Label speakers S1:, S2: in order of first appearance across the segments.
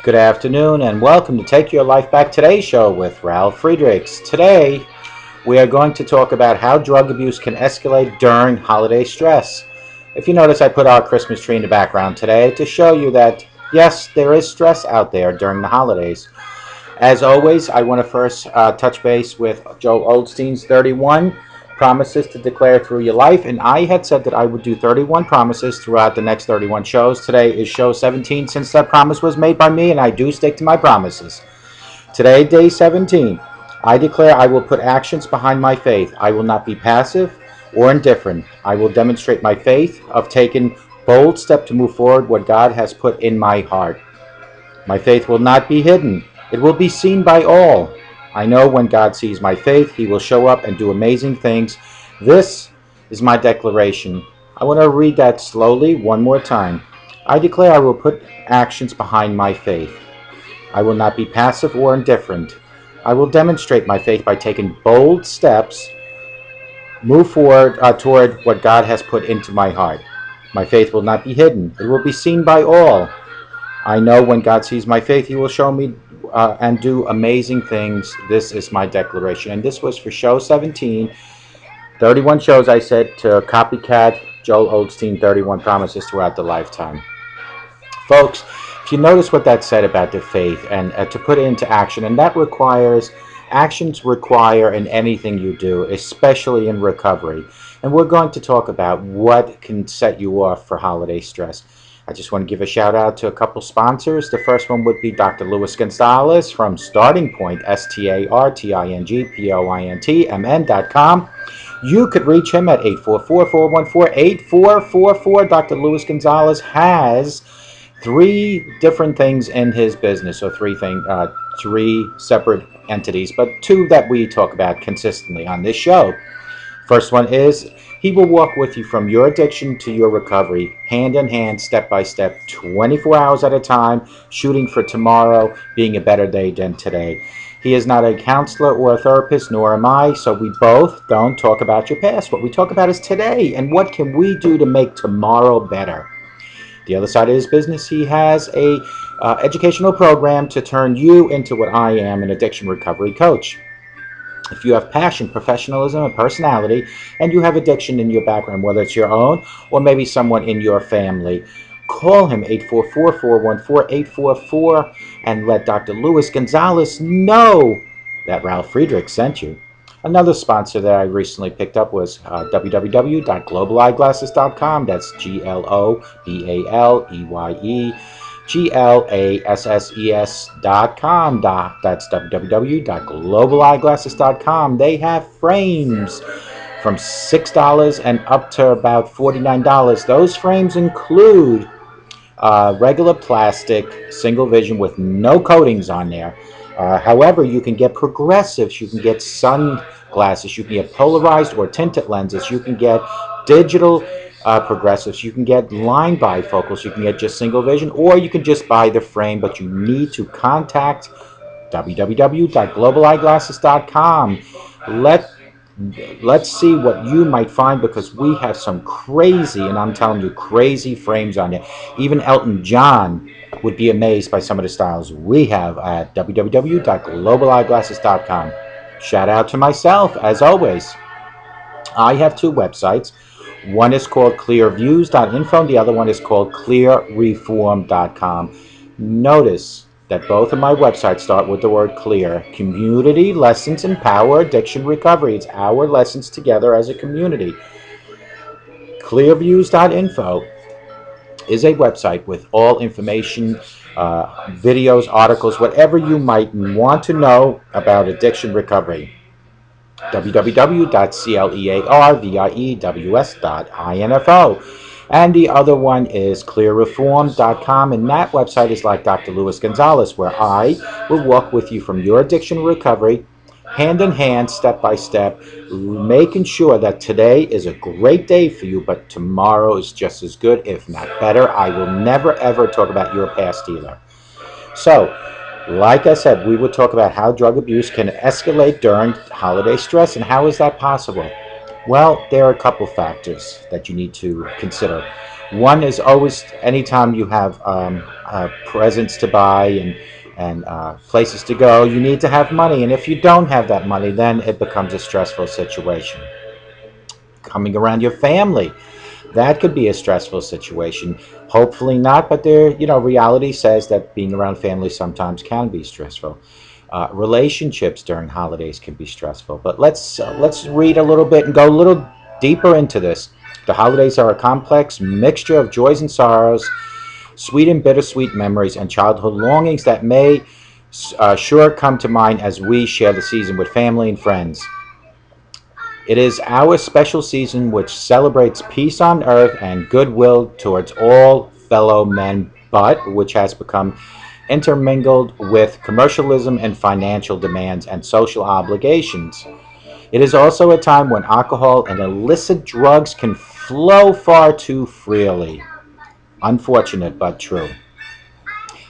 S1: Good afternoon and welcome to Take Your Life Back Today show with Ralf Friedrichs. Today we are going to talk about how drug abuse can escalate during holiday stress. If you notice, I put our Christmas tree in the background today to show you that yes, there is stress out there during the holidays. As always, I want to first touch base with Joel Osteen's 31 promises to declare through your life. And I had said that I would do 31 promises throughout the next 31 shows. Today is show 17 since that promise was made by me, and I do stick to my promises. Today, day 17, I declare I will put actions behind my faith. I will not be passive or indifferent. I will demonstrate my faith of taking bold step to move forward what God has put in my heart. My faith will not be hidden. It will be seen by all. I know when God sees my faith, He will show up and do amazing things. This is my declaration. I want to read that slowly one more time. I declare I will put actions behind my faith. I will not be passive or indifferent. I will demonstrate my faith by taking bold steps, move forward toward what God has put into my heart. My faith will not be hidden. It will be seen by all. I know when God sees my faith, He will show me and do amazing things. This is my declaration. And this was for show 17. 31 shows I said to copycat Joel Osteen, 31 promises throughout the lifetime. Folks, if you notice what that said about the faith and to put it into action, and that requires, actions require in anything you do, especially in recovery. And we're going to talk about what can set you off for holiday stress. I just want to give a shout out to a couple sponsors. The first one would be Dr. Luis Gonzalez from Starting Point, StartingPointMN.com. You could reach him at 844-414-8444. Dr. Luis Gonzalez has three different things in his business, or three separate entities, but two that we talk about consistently on this show. First one is he will walk with you from your addiction to your recovery, hand in hand, step by step, 24 hours at a time, shooting for tomorrow being a better day than today. He is not a counselor or a therapist, nor am I, so we both don't talk about your past. What we talk about is today, and what can we do to make tomorrow better. The other side of his business, he has a educational program to turn you into what I am, an addiction recovery coach. If you have passion, professionalism, and personality, and you have addiction in your background, whether it's your own or maybe someone in your family, call him 844-414-844 and let Dr. Luis Gonzalez know that Ralf Friedrichs sent you. Another sponsor that I recently picked up was www.globaleyeglasses.com. That's GLOBALEYGLASSES.com. That's www.globaleyeglasses.com. They have frames from $6 and up to about $49. Those frames include regular plastic, single vision with no coatings on there. However, you can get progressives, you can get sunglasses, you can get polarized or tinted lenses, you can get digital progressives, you can get line bifocals, you can get just single vision, or you can just buy the frame, but you need to contact www.globaleyeglasses.com. Let's see what you might find, because we have some crazy, and I'm telling you, crazy frames on there. Even Elton John would be amazed by some of the styles we have at www.globaleyeglasses.com. Shout out to myself, as always. I have two websites. One is called clearviews.info, and the other one is called clearreform.com. Notice that both of my websites start with the word clear. Community lessons empower addiction recovery. It's our lessons together as a community. Clearviews.info is a website with all information, videos, articles, whatever you might want to know about addiction recovery. www.clearviews.info. And the other one is clearreform.com, and that website is like Dr. Luis Gonzalez, where I will walk with you from your addiction recovery, hand in hand, step by step, making sure that today is a great day for you, but tomorrow is just as good, if not better. I will never, ever talk about your past either. So, like I said, we would talk about how drug abuse can escalate during holiday stress, and how is that possible? Well, there are a couple factors that you need to consider. One is always, anytime you have presents to buy and places to go, you need to have money. And if you don't have that money, then it becomes a stressful situation. Coming around your family, that could be a stressful situation. Hopefully not, but reality says that being around family sometimes can be stressful. Relationships during holidays can be stressful. But let's read a little bit and go a little deeper into this. The holidays are a complex mixture of joys and sorrows, sweet and bittersweet memories, and childhood longings that may sure come to mind as we share the season with family and friends. It is our special season which celebrates peace on earth and goodwill towards all fellow men, but which has become intermingled with commercialism and financial demands and social obligations. It is also a time when alcohol and illicit drugs can flow far too freely. Unfortunate but true.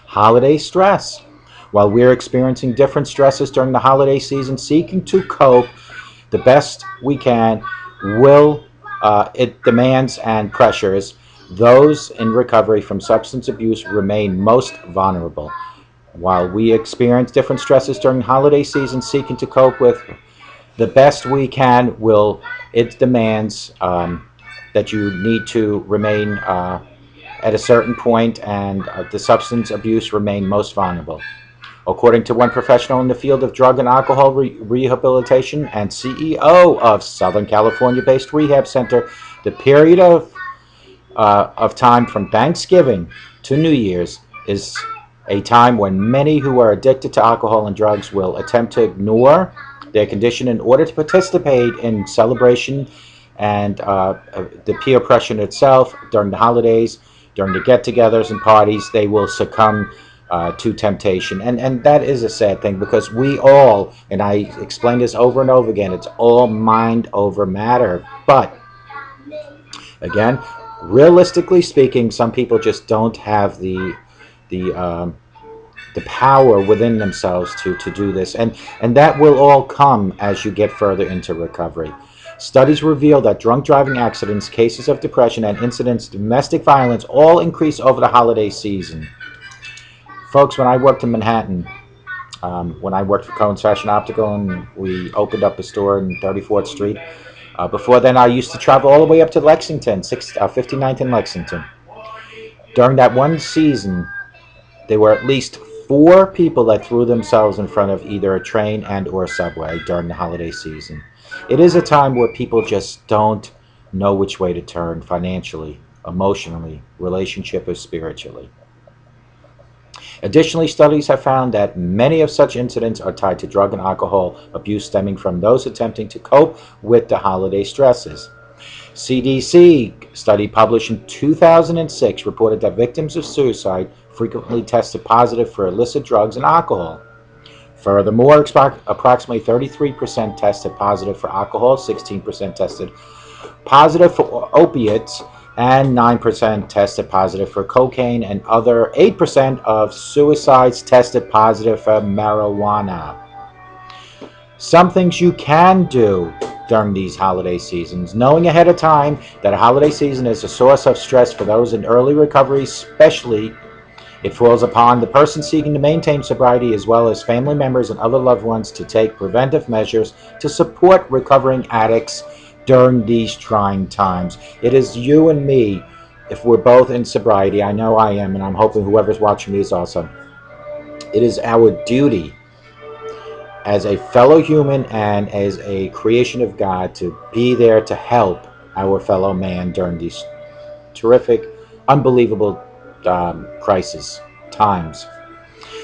S1: Holiday stress. While we're experiencing different stresses during the holiday season, seeking to cope the best we can will it demands and pressures. Those in recovery from substance abuse remain most vulnerable. While we experience different stresses during holiday season, seeking to cope with the best we can will it demands that you need to remain at a certain point, and the substance abuse remain most vulnerable. According to one professional in the field of drug and alcohol rehabilitation and CEO of Southern California-based rehab center, the period of time from Thanksgiving to New Year's is a time when many who are addicted to alcohol and drugs will attempt to ignore their condition in order to participate in celebration and the peer pressure itself during the holidays, during the get-togethers and parties. They will succumb to temptation, and that is a sad thing, because we all, and I explain this over and over again, it's all mind over matter. But again, realistically speaking, some people just don't have the the power within themselves to do this, and that will all come as you get further into recovery. Studies reveal that drunk driving accidents, cases of depression, and incidents of domestic violence all increase over the holiday season. Folks, when I worked in Manhattan, when I worked for Cohen's Fashion Optical, and we opened up a store in 34th Street, before then I used to travel all the way up to Lexington, 59th and Lexington. During that one season, there were at least 4 people that threw themselves in front of either a train and or a subway during the holiday season. It is a time where people just don't know which way to turn financially, emotionally, relationship, or spiritually. Additionally, studies have found that many of such incidents are tied to drug and alcohol abuse stemming from those attempting to cope with the holiday stresses. CDC study published in 2006 reported that victims of suicide frequently tested positive for illicit drugs and alcohol. Furthermore, approximately 33% tested positive for alcohol, 16% tested positive for opiates, and 9% tested positive for cocaine, and other 8% of suicides tested positive for marijuana. Some things you can do during these holiday seasons. Knowing ahead of time that a holiday season is a source of stress for those in early recovery, especially it falls upon the person seeking to maintain sobriety, as well as family members and other loved ones, to take preventive measures to support recovering addicts during these trying times. It is you and me, if we're both in sobriety. I know I am, and I'm hoping whoever's watching me is also. It is our duty as a fellow human and as a creation of God to be there to help our fellow man during these terrific, unbelievable crisis times.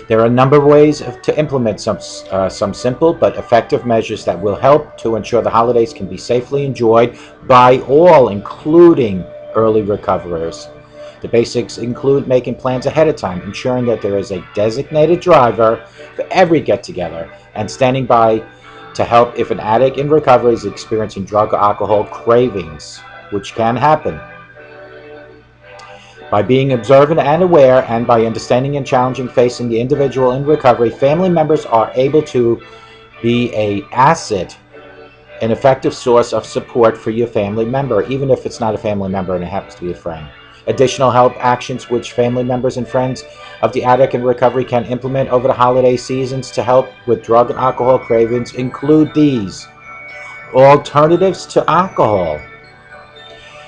S1: There are a number of ways to implement some simple but effective measures that will help to ensure the holidays can be safely enjoyed by all, including early recoverers. The basics include making plans ahead of time, ensuring that there is a designated driver for every get-together, and standing by to help if an addict in recovery is experiencing drug or alcohol cravings, which can happen. By being observant and aware, and by understanding and challenging facing the individual in recovery, family members are able to be an asset, an effective source of support for your family member, even if it's not a family member and it happens to be a friend. Additional help actions which family members and friends of the addict in recovery can implement over the holiday seasons to help with drug and alcohol cravings include these. Alternatives to alcohol.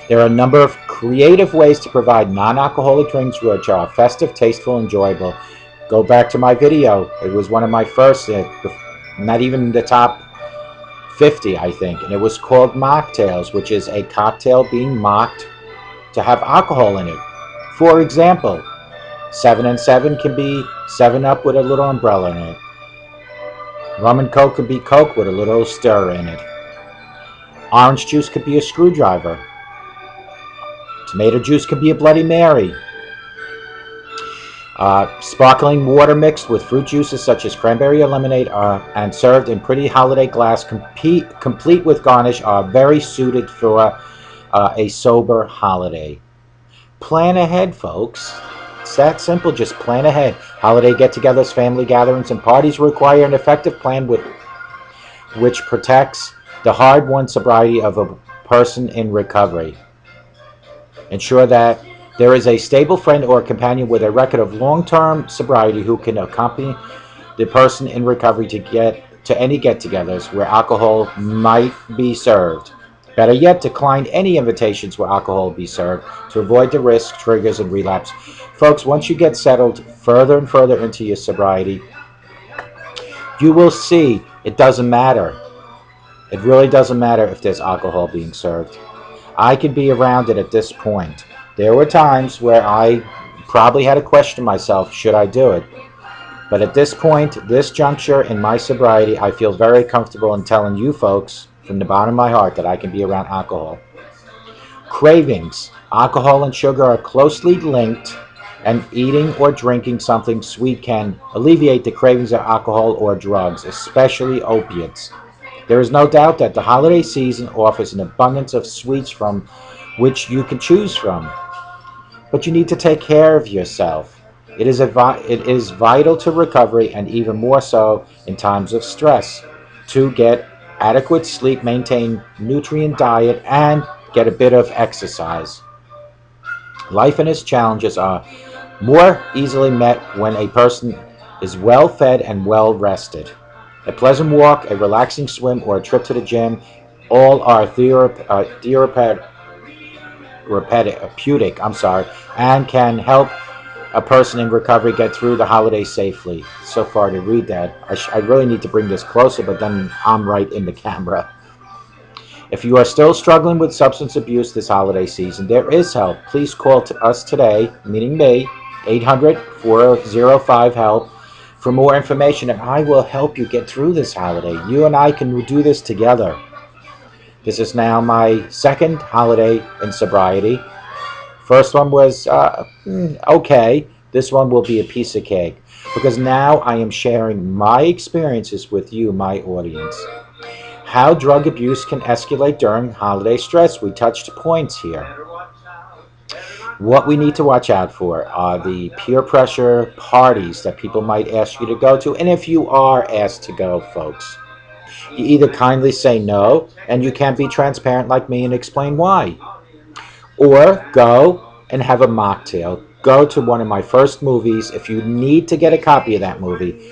S1: There are a number of creative ways to provide non-alcoholic drinks which are festive, tasteful, enjoyable. Go back to my video. It was one of my first, not even the top 50, I think. And it was called mocktails, which is a cocktail being mocked to have alcohol in it. For example, 7 and 7 can be 7 Up with a little umbrella in it. Rum and Coke could be Coke with a little stir in it. Orange juice could be a screwdriver. Tomato juice could be a Bloody Mary. Sparkling water mixed with fruit juices such as cranberry or lemonade and served in pretty holiday glass, complete with garnish, are very suited for a sober holiday. Plan ahead, folks. It's that simple. Just plan ahead. Holiday get-togethers, family gatherings, and parties require an effective plan which protects the hard-won sobriety of a person in recovery. Ensure that there is a stable friend or companion with a record of long-term sobriety who can accompany the person in recovery to any get-togethers where alcohol might be served. Better yet, decline any invitations where alcohol be served to avoid the risk, triggers, and relapse. Folks, once you get settled further and further into your sobriety, you will see it doesn't matter. It really doesn't matter if there's alcohol being served. I could be around it at this point. There were times where I probably had to question myself, should I do it? But at this point, this juncture in my sobriety, I feel very comfortable in telling you folks from the bottom of my heart that I can be around alcohol. Cravings. Alcohol and sugar are closely linked, and eating or drinking something sweet can alleviate the cravings of alcohol or drugs, especially opiates. There is no doubt that the holiday season offers an abundance of sweets from which you can choose from. But you need to take care of yourself. It is vital to recovery, and even more so in times of stress, to get adequate sleep, maintain nutrient diet, and get a bit of exercise. Life and its challenges are more easily met when a person is well fed and well rested. A pleasant walk, a relaxing swim, or a trip to the gym, all are therapeutic, and can help a person in recovery get through the holidays safely. So far to read that, I really need to bring this closer, but then I'm right in the camera. If you are still struggling with substance abuse this holiday season, there is help. Please call us today, meaning me, 800-405-HELP, for more information, and I will help you get through this holiday. You and I can do this together. This is now my second holiday in sobriety. First one was okay. This one will be a piece of cake, because now I am sharing my experiences with you, my audience. How drug abuse can escalate during holiday stress. We touched points here. What we need to watch out for are the peer pressure parties that people might ask you to go to. And if you are asked to go, folks, you either kindly say no, and you can't be transparent like me and explain why, or go and have a mocktail. Go to one of my first movies. If you need to get a copy of that movie,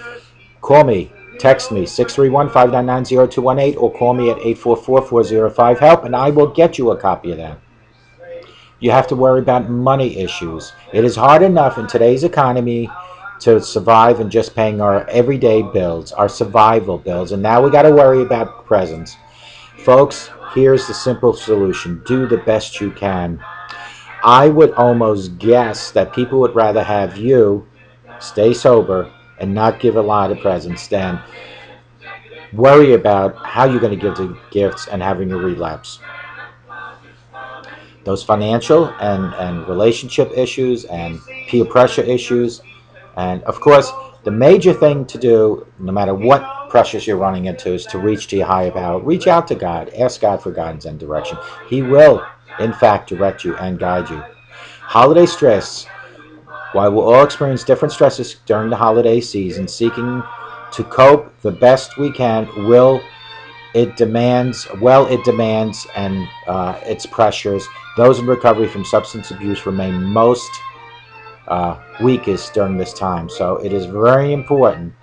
S1: call me. Text me, 631-599-0218, or call me at 844-405-HELP, and I will get you a copy of that. You have to worry about money issues. It is hard enough in today's economy to survive and just paying our everyday bills, our survival bills, and now we got to worry about presents. Folks, here's the simple solution. Do the best you can. I would almost guess that people would rather have you stay sober and not give a lot of presents than worry about how you're going to give the gifts and having a relapse. Those financial and relationship issues and peer pressure issues, and of course the major thing to do, no matter what pressures you're running into, is to reach to your higher power. Reach out to God. Ask God for guidance and direction. He will in fact direct you and guide you. Holiday stress. While we'll all experience different stresses during the holiday season, seeking to cope the best we can will It demands, and its pressures. Those in recovery from substance abuse remain most weakest during this time. So it is very important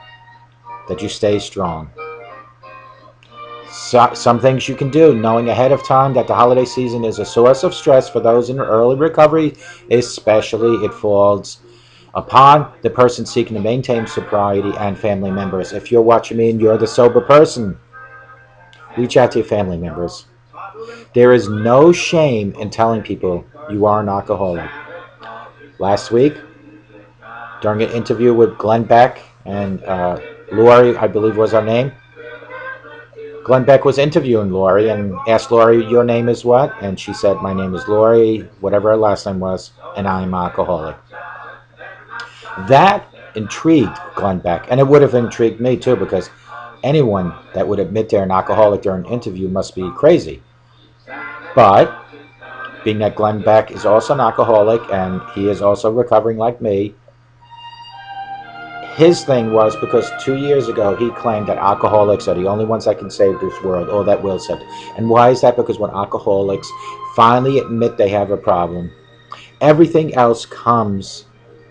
S1: that you stay strong. Some things you can do, knowing ahead of time that the holiday season is a source of stress for those in early recovery, especially it falls upon the person seeking to maintain sobriety and family members. If you're watching me and you're the sober person, reach out to your family members. There is no shame in telling people you are an alcoholic. Last week, during an interview with Glenn Beck and Lori, I believe was her name, Glenn Beck was interviewing Lori and asked Lori, your name is what? And she said, my name is Lori, whatever her last name was, and I'm alcoholic. That intrigued Glenn Beck, and it would have intrigued me too, because anyone that would admit they're an alcoholic during an interview must be crazy. But being that Glenn Beck is also an alcoholic and he is also recovering like me, his thing was because 2 years ago he claimed that alcoholics are the only ones that can save this world, or that will save. And why is that? Because when alcoholics finally admit they have a problem, everything else comes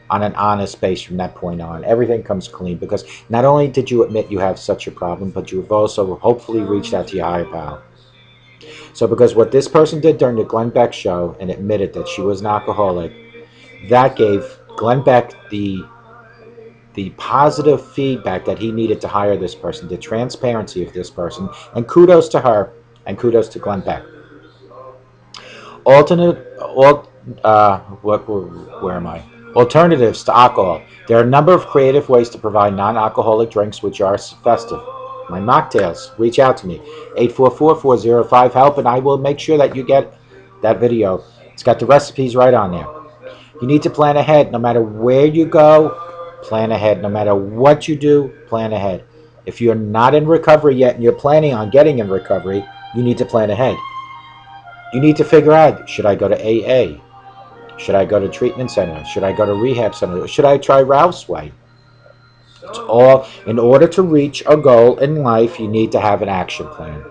S1: on an honest base from that point on. Everything comes clean, because not only did you admit you have such a problem, but you've also hopefully reached out to your higher power. So because what this person did during the Glenn Beck show and admitted that she was an alcoholic, that gave Glenn Beck the positive feedback that he needed to hire this person, the transparency of this person, and kudos to her and kudos to Glenn Beck. Alternatives to alcohol. There are a number of creative ways to provide non-alcoholic drinks which are festive. My mocktails. Reach out to me. 844-405-HELP, and I will make sure that you get that video. It's got the recipes right on there. You need to plan ahead. No matter where you go, plan ahead. No matter what you do, plan ahead. If you're not in recovery yet and you're planning on getting in recovery, you need to plan ahead. You need to figure out, should I go to AA? Should I go to treatment center? Should I go to rehab center? Should I try Ralph's way? It's all, in order to reach a goal in life, you need to have an action plan.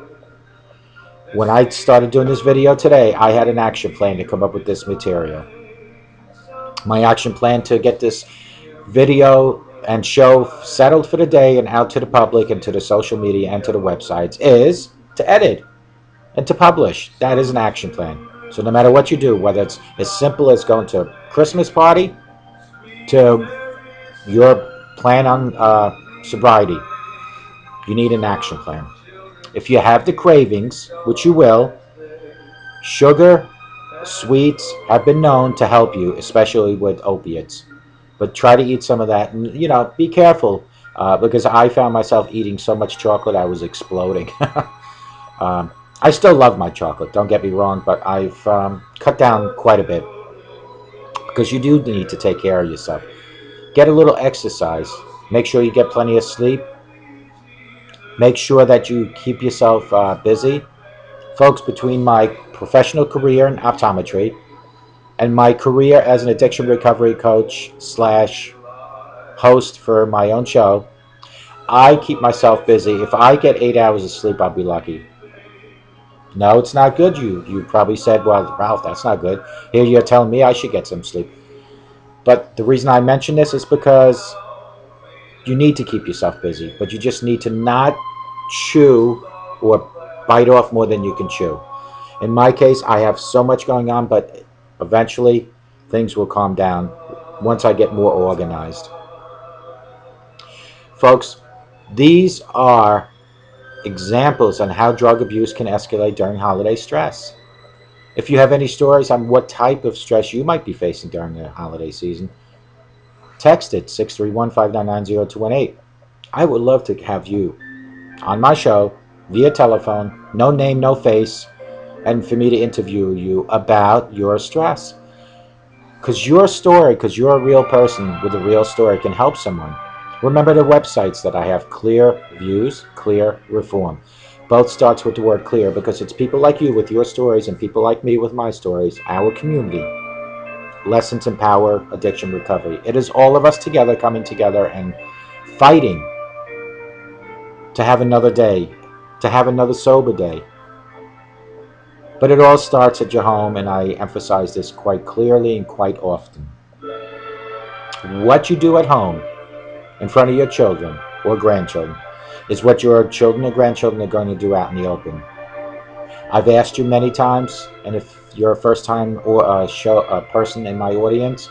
S1: When I started doing this video today, I had an action plan to come up with this material. My action plan to get this video and show settled for the day and out to the public and to the social media and to the websites is to edit and to publish. That is an action plan. So no matter what you do, whether it's as simple as going to a Christmas party to your plan on sobriety, you need an action plan. If you have the cravings, which you will, sugar, sweets have been known to help you, especially with opiates. But try to eat some of that, and be careful, because I found myself eating so much chocolate I was exploding. I still love my chocolate, don't get me wrong, but I've cut down quite a bit, because you do need to take care of yourself. Get a little exercise. Make sure you get plenty of sleep. Make sure that you keep yourself busy. Folks, between my professional career in optometry and my career as an addiction recovery coach / host for my own show, I keep myself busy. If I get 8 hours of sleep, I'll be lucky. No, it's not good. You probably said, well, Ralph, that's not good. Here you're telling me I should get some sleep. But the reason I mention this is because you need to keep yourself busy, but you just need to not chew or bite off more than you can chew. In my case, I have so much going on, but eventually things will calm down once I get more organized. Folks, these are examples on how drug abuse can escalate during holiday stress. If you have any stories on what type of stress you might be facing during the holiday season, text it 631-599-0218. I would love to have you on my show via telephone, no name, no face, and for me to interview you about your stress. Because your story, because you're a real person with a real story, can help someone. Remember the websites that I have: Clear Views, Clear Reform. Both starts with the word clear, because it's people like you with your stories and people like me with my stories, our community. Lessons Empower Addiction Recovery. It is all of us together coming together and fighting to have another day to have another sober day. But it all starts at your home, and I emphasize this quite clearly and quite often. What you do at home in front of your children or grandchildren is what your children or grandchildren are going to do out in the open. I've asked you many times, and if you're a first-time or a person in my audience,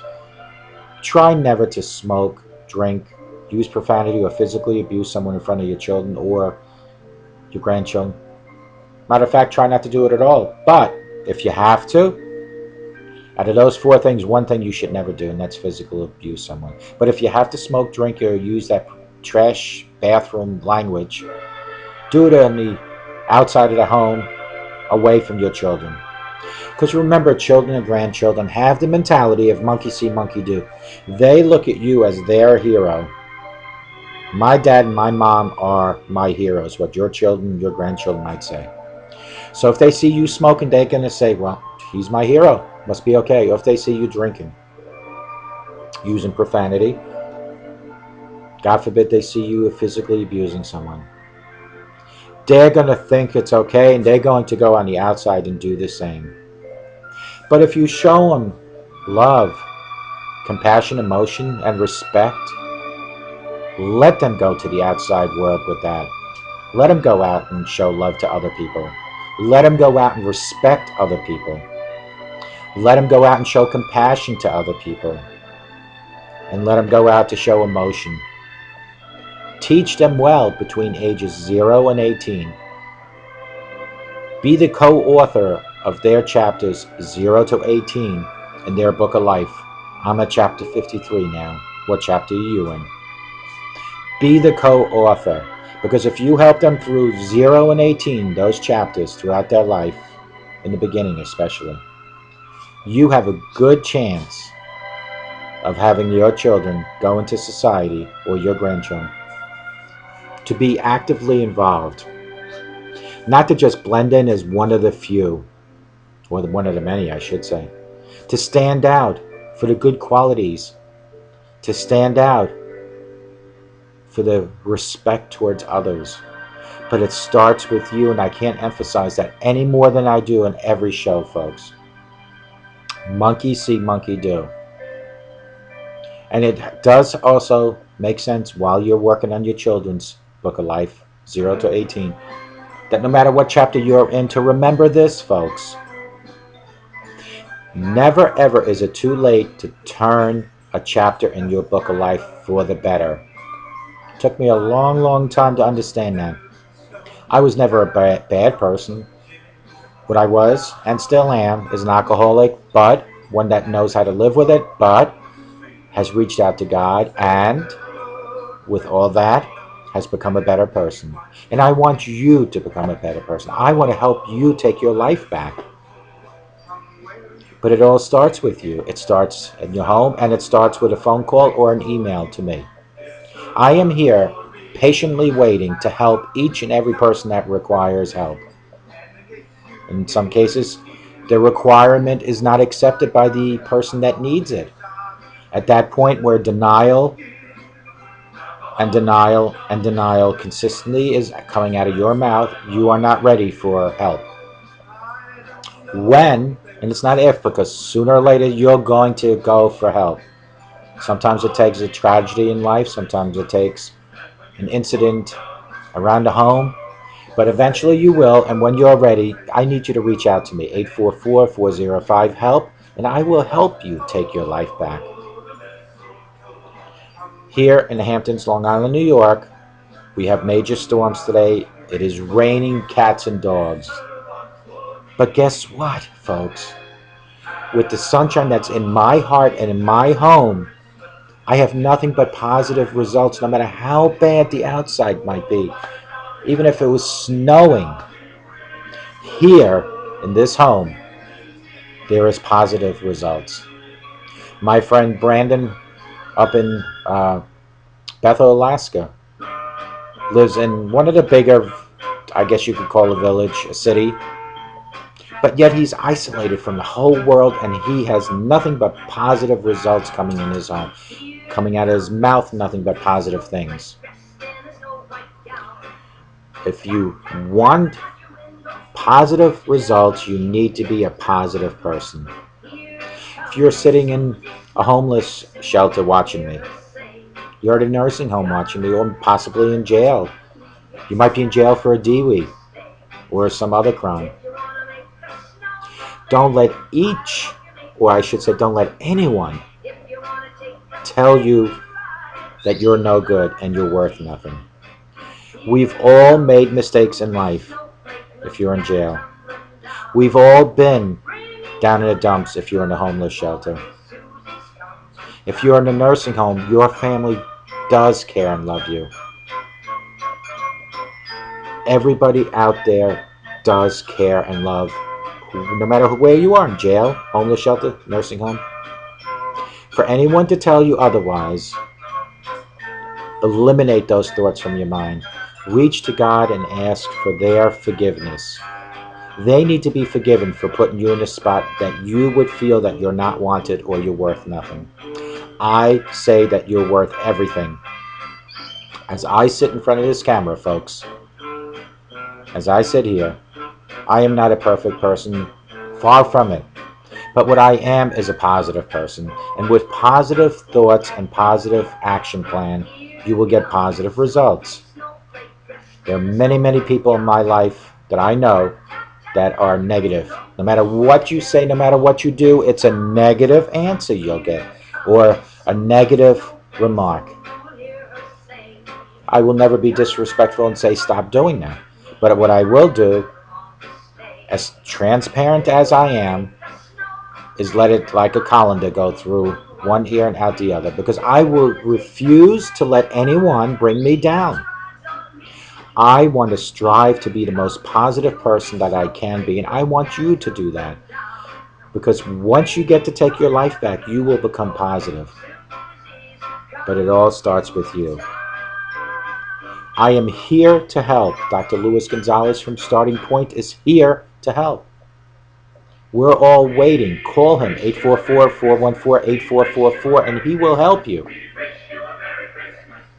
S1: try never to smoke, drink, use profanity, or physically abuse someone in front of your children or your grandchildren. Matter of fact, try not to do it at all. But if you have to, out of those four things, one thing you should never do, and that's physical abuse someone. But if you have to smoke, drink, or use that trash bathroom language, do it on the outside of the home, away from your children. Because remember, children and grandchildren have the mentality of monkey see, monkey do. They look at you as their hero. My dad and my mom are my heroes, what your children, your grandchildren might say. So if they see you smoking, they're going to say, well, he's my hero. Must be okay. Or if they see you drinking, using profanity, God forbid they see you physically abusing someone, they're going to think it's okay, and they're going to go on the outside and do the same. But if you show them love, compassion, emotion, and respect, let them go to the outside world with that. Let them go out and show love to other people. Let them go out and respect other people. Let them go out and show compassion to other people. And let them go out to show emotion. Teach them well between ages 0 and 18. Be the co-author of their chapters 0 to 18 in their book of life. I'm at chapter 53 now. What chapter are you in? Be the co-author. Because if you help them through 0 and 18, those chapters throughout their life, in the beginning especially, you have a good chance of having your children go into society, or your grandchildren, to be actively involved. Not to just blend in as one of the few, or one of the many, I should say. To stand out for the good qualities. To stand out for the respect towards others. But it starts with you, and I can't emphasize that any more than I do in every show, folks. Monkey see, monkey do. And it does also make sense while you're working on your children's book of life, 0 to 18, that no matter what chapter you're in, to remember this, folks. Never ever is it too late to turn a chapter in your book of life for the better. It took me a long, long time to understand that. I was never a bad person. What I was, and still am, is an alcoholic, but one that knows how to live with it, but has reached out to God, and with all that, has become a better person. And I want you to become a better person. I want to help you take your life back. But it all starts with you. It starts in your home, and it starts with a phone call or an email to me. I am here patiently waiting to help each and every person that requires help. In some cases, the requirement is not accepted by the person that needs it. At that point where denial and denial and denial consistently is coming out of your mouth, you are not ready for help. When, and it's not if, because sooner or later you're going to go for help. Sometimes it takes a tragedy in life, sometimes it takes an incident around the home, but eventually you will, and when you're ready, I need you to reach out to me, 844-405-HELP, and I will help you take your life back. Here in the Hamptons, Long Island, New York, we have major storms today. It is raining cats and dogs. But guess what, folks? With the sunshine that's in my heart and in my home, I have nothing but positive results, no matter how bad the outside might be. Even if it was snowing, here in this home, there is positive results. My friend Brandon up in Bethel, Alaska, lives in one of the bigger, I guess you could call a village, a city, but yet he's isolated from the whole world, and he has nothing but positive results coming in his home. Coming out of his mouth, nothing but positive things. If you want positive results, you need to be a positive person. If you're sitting in a homeless shelter watching me, you're at a nursing home watching me, or possibly in jail. You might be in jail for a DWI or some other crime. Don't let don't let anyone tell you that you're no good and you're worth nothing. We've all made mistakes in life if you're in jail. We've all been down in the dumps if you're in a homeless shelter. If you're in a nursing home, your family does care and love you. Everybody out there does care and love, no matter where you are, in jail, homeless shelter, nursing home. For anyone to tell you otherwise, eliminate those thoughts from your mind. Reach to God and ask for their forgiveness. They need to be forgiven for putting you in a spot that you would feel that you're not wanted or you're worth nothing. I say that you're worth everything. As I sit in front of this camera, folks, as I sit here, I am not a perfect person, far from it. But what I am is a positive person. And with positive thoughts and positive action plan, you will get positive results. There are many, many people in my life that I know that are negative. No matter what you say, no matter what you do, it's a negative answer you'll get, or a negative remark. I will never be disrespectful and say stop doing that. But what I will do, as transparent as I am, is let it, like a colander, go through one ear and out the other, because I will refuse to let anyone bring me down. I want to strive to be the most positive person that I can be, and I want you to do that, because once you get to take your life back, you will become positive. But it all starts with you. I am here to help. Dr. Luis Gonzalez from Starting Point is here to help. We're all waiting. Call him, 844-414-8444, and he will help you.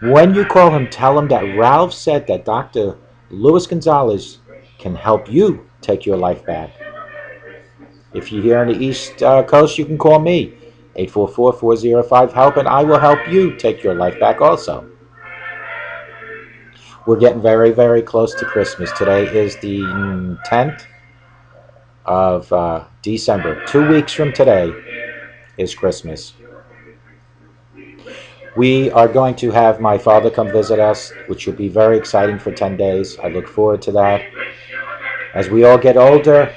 S1: When you call him, tell him that Ralph said that Dr. Luis Gonzalez can help you take your life back. If you're here on the East Coast, you can call me, 844-405-HELP, and I will help you take your life back also. We're getting very, very close to Christmas. Today is the 10th of December. 2 weeks from today is Christmas. We are going to have my father come visit us, which will be very exciting for 10 days. I look forward to that. As we all get older,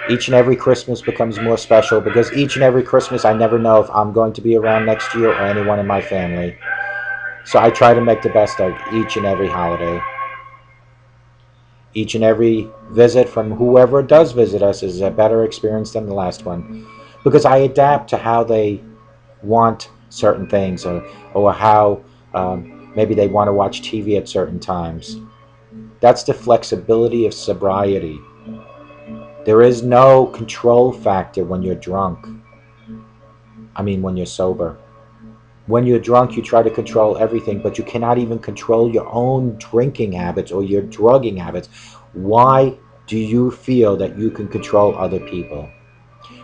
S1: each and every Christmas becomes more special, because each and every Christmas I never know if I'm going to be around next year or anyone in my family. So I try to make the best of each and every holiday. Each and every visit from whoever does visit us is a better experience than the last one, because I adapt to how they want certain things, or how maybe they want to watch TV at certain times. That's the flexibility of sobriety. There is no control factor when you're drunk. When you're sober. When you're drunk, you try to control everything, but you cannot even control your own drinking habits or your drugging habits. Why do you feel that you can control other people?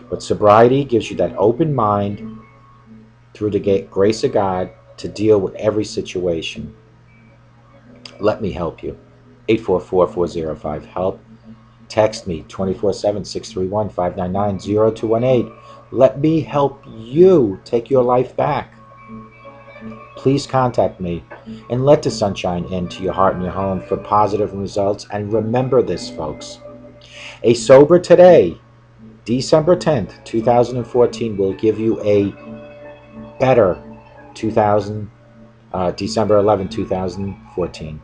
S1: But sobriety gives you that open mind through the grace of God to deal with every situation. Let me help you. 844-405-HELP. Text me 24/7 631-599-0218. Let me help you take your life back. Please contact me and let the sunshine into your heart and your home for positive results. And remember this, folks. A sober today, December 10th, 2014, will give you a better December 11th, 2014.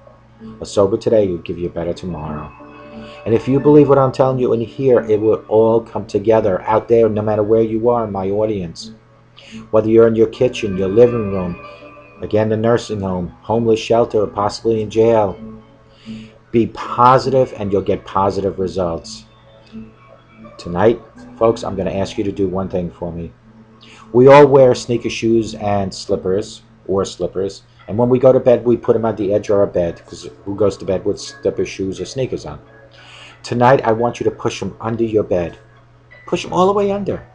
S1: A sober today will give you a better tomorrow. And if you believe what I'm telling you in here, it will all come together out there, no matter where you are in my audience. Whether you're in your kitchen, your living room, again, the nursing home, homeless shelter, or possibly in jail. Be positive and you'll get positive results. Tonight, folks, I'm going to ask you to do one thing for me. We all wear sneaker shoes and slippers, or slippers, And when we go to bed, we put them on the edge of our bed, because who goes to bed with slipper shoes or sneakers on? Tonight, I want you to push them under your bed. Push them all the way under.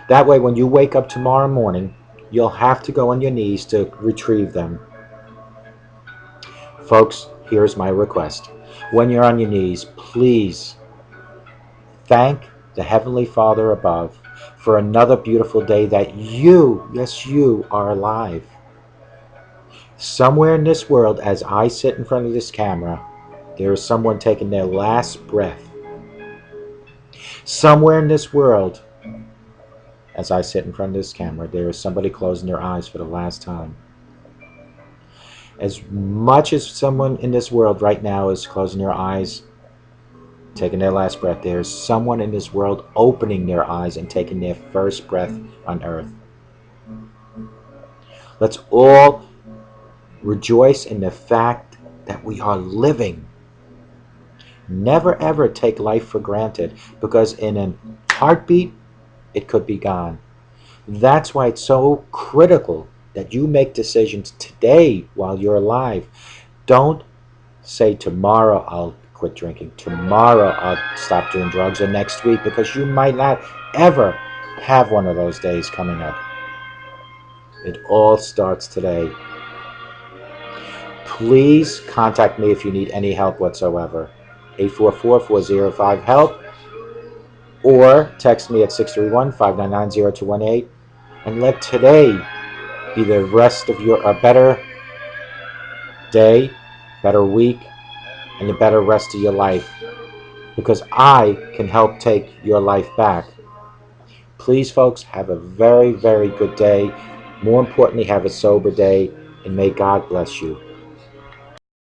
S1: That way, when you wake up tomorrow morning, you'll have to go on your knees to retrieve them. Folks, here's my request. When you're on your knees, please thank the Heavenly Father above for another beautiful day that you, yes, you are alive. Somewhere in this world, as I sit in front of this camera, there is someone taking their last breath. Somewhere in this world, as I sit in front of this camera, there is somebody closing their eyes for the last time. As much as someone in this world right now is closing their eyes, taking their last breath, there is someone in this world opening their eyes and taking their first breath on earth. Let's all rejoice in the fact that we are living. Never ever take life for granted, because in a heartbeat, it could be gone. That's why it's so critical that you make decisions today while you're alive. Don't say tomorrow I'll quit drinking, tomorrow I'll stop doing drugs, or next week, because you might not ever have one of those days coming up. It all starts today. Please contact me if you need any help whatsoever. 844-405-HELP, or text me at 631-599-0218, and let today be the rest of your better day, better week, and a better rest of your life, because I can help take your life back. Please, folks, have a very, very good day. More importantly, have a sober day, and may God bless you.